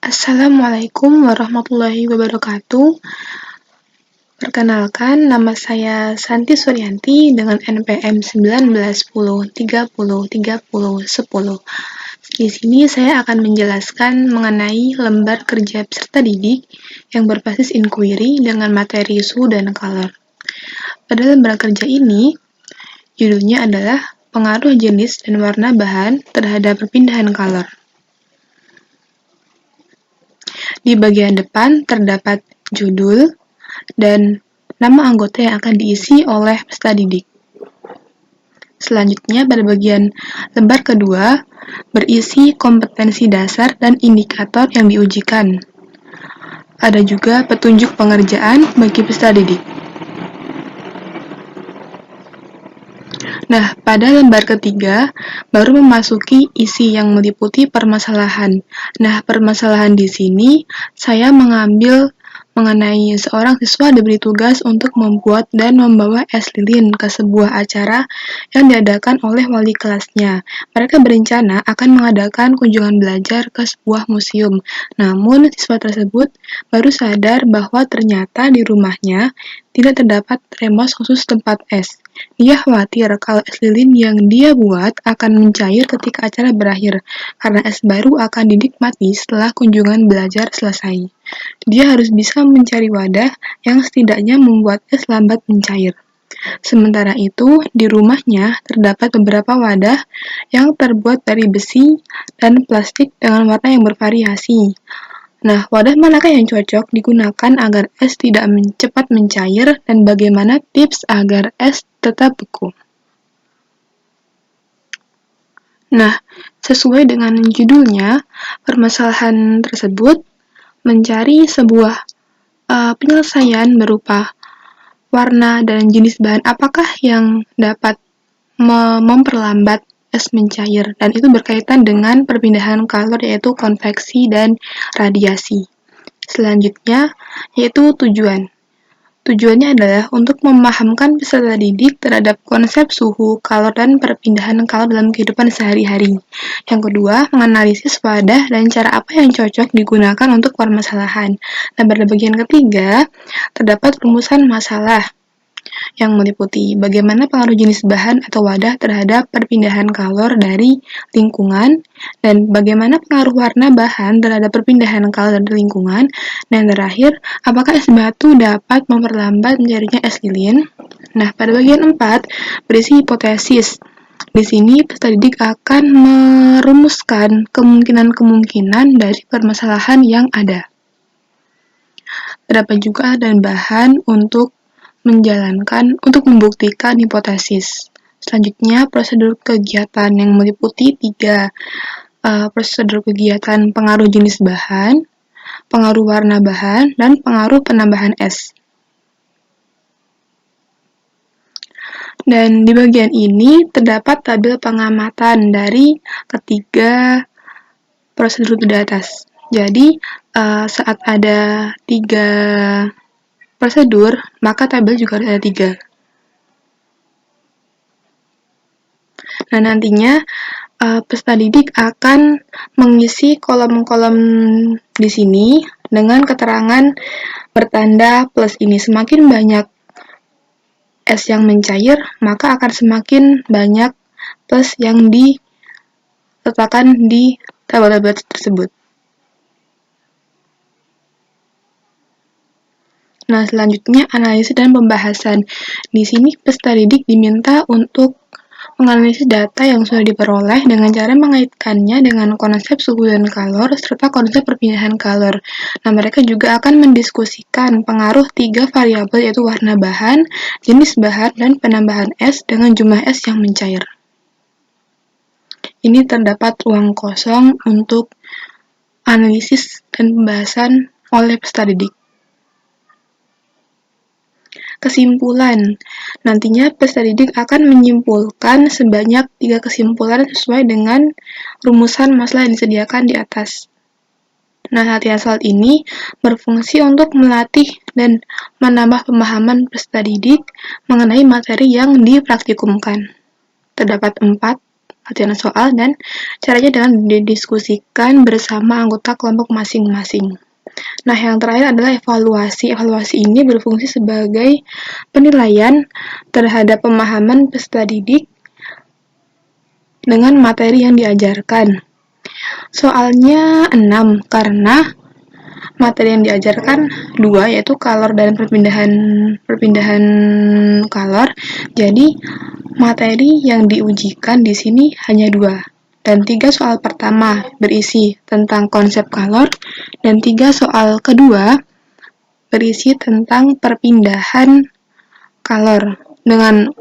Assalamualaikum warahmatullahi wabarakatuh. Perkenalkan, nama saya Santi Suryanti dengan NPM 1910303010. Di sini saya akan menjelaskan mengenai lembar kerja peserta didik yang berbasis inquiry dengan materi suhu dan color. Pada lembar kerja ini, judulnya adalah pengaruh jenis dan warna bahan terhadap perpindahan color. Di bagian depan terdapat judul dan nama anggota yang akan diisi oleh peserta didik. Selanjutnya pada bagian lembar kedua berisi kompetensi dasar dan indikator yang diujikan. Ada juga petunjuk pengerjaan bagi peserta didik. Nah, pada lembar ketiga baru memasuki isi yang meliputi permasalahan. Nah, permasalahan di sini saya mengambil mengenai seorang siswa diberi tugas untuk membuat dan membawa es lilin ke sebuah acara yang diadakan oleh wali kelasnya. Mereka berencana akan mengadakan kunjungan belajar ke sebuah museum. Namun, siswa tersebut baru sadar bahwa ternyata di rumahnya tidak terdapat termos khusus tempat es. Dia khawatir kalau es lilin yang dia buat akan mencair ketika acara berakhir, karena es baru akan dinikmati setelah kunjungan belajar selesai. Dia harus bisa mencari wadah yang setidaknya membuat es lambat mencair. Sementara itu, di rumahnya terdapat beberapa wadah yang terbuat dari besi dan plastik dengan warna yang bervariasi. Nah, wadah manakah yang cocok digunakan agar es tidak cepat mencair dan bagaimana tips agar es tetap beku? Nah, sesuai dengan judulnya, permasalahan tersebut mencari sebuah penyelesaian berupa warna dan jenis bahan apakah yang dapat memperlambat es mencair, dan itu berkaitan dengan perpindahan kalor yaitu konveksi dan radiasi. Selanjutnya yaitu tujuan. Tujuannya adalah untuk memahamkan peserta didik terhadap konsep suhu, kalor, dan perpindahan kalor dalam kehidupan sehari-hari. Yang kedua, menganalisis wadah dan cara apa yang cocok digunakan untuk permasalahan. Dan pada bagian ketiga, terdapat rumusan masalah yang meliputi bagaimana pengaruh jenis bahan atau wadah terhadap perpindahan kalor dari lingkungan, dan bagaimana pengaruh warna bahan terhadap perpindahan kalor dari lingkungan, dan terakhir, apakah es batu dapat memperlambat mencarinya es lilin? Nah, pada bagian 4 berisi hipotesis. Di sini peserta didik akan merumuskan kemungkinan-kemungkinan dari permasalahan yang ada. Terdapat juga dan bahan untuk membuktikan hipotesis. Selanjutnya, prosedur kegiatan yang meliputi 3 prosedur kegiatan pengaruh jenis bahan, pengaruh warna bahan, dan pengaruh penambahan es. Dan di bagian ini terdapat tabel pengamatan dari ketiga prosedur di atas. Jadi, saat ada 3 prosedur, maka tabel juga harus ada 3. Nah, nantinya peserta didik akan mengisi kolom-kolom di sini dengan keterangan bertanda plus ini. Semakin banyak es yang mencair, maka akan semakin banyak plus yang diletakkan di tabel-tabel tersebut. Nah, selanjutnya analisis dan pembahasan. Di sini peserta didik diminta untuk menganalisis data yang sudah diperoleh dengan cara mengaitkannya dengan konsep suhu dan kalor serta konsep perpindahan kalor. Nah, mereka juga akan mendiskusikan pengaruh 3 variabel yaitu warna bahan, jenis bahan, dan penambahan es dengan jumlah es yang mencair. Ini terdapat ruang kosong untuk analisis dan pembahasan oleh peserta didik. Kesimpulan. Nantinya peserta didik akan menyimpulkan sebanyak 3 kesimpulan sesuai dengan rumusan masalah yang disediakan di atas. Nah, latihan slide ini berfungsi untuk melatih dan menambah pemahaman peserta didik mengenai materi yang dipraktikumkan. Terdapat 4 latihan soal, dan caranya dengan didiskusikan bersama anggota kelompok masing-masing. Nah, yang terakhir adalah evaluasi. Evaluasi ini berfungsi sebagai penilaian terhadap pemahaman peserta didik dengan materi yang diajarkan. Soalnya 6, karena materi yang diajarkan 2, yaitu kalor dan perpindahan kalor. Jadi, materi yang diujikan di sini hanya 2. Dan 3 soal pertama berisi tentang konsep kalor, dan 3 soal kedua berisi tentang perpindahan kalor dengan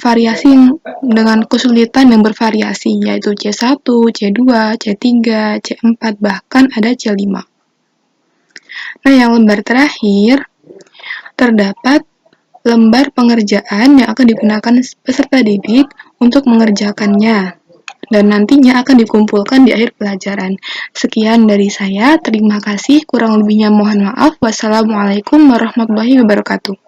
variasi dengan kesulitan yang bervariasi, yaitu C1, C2, C3, C4, bahkan ada C5. Nah, yang lembar terakhir terdapat lembar pengerjaan yang akan digunakan peserta didik untuk mengerjakannya, dan nantinya akan dikumpulkan di akhir pelajaran. Sekian dari saya, terima kasih, kurang lebihnya mohon maaf. Wassalamualaikum warahmatullahi wabarakatuh.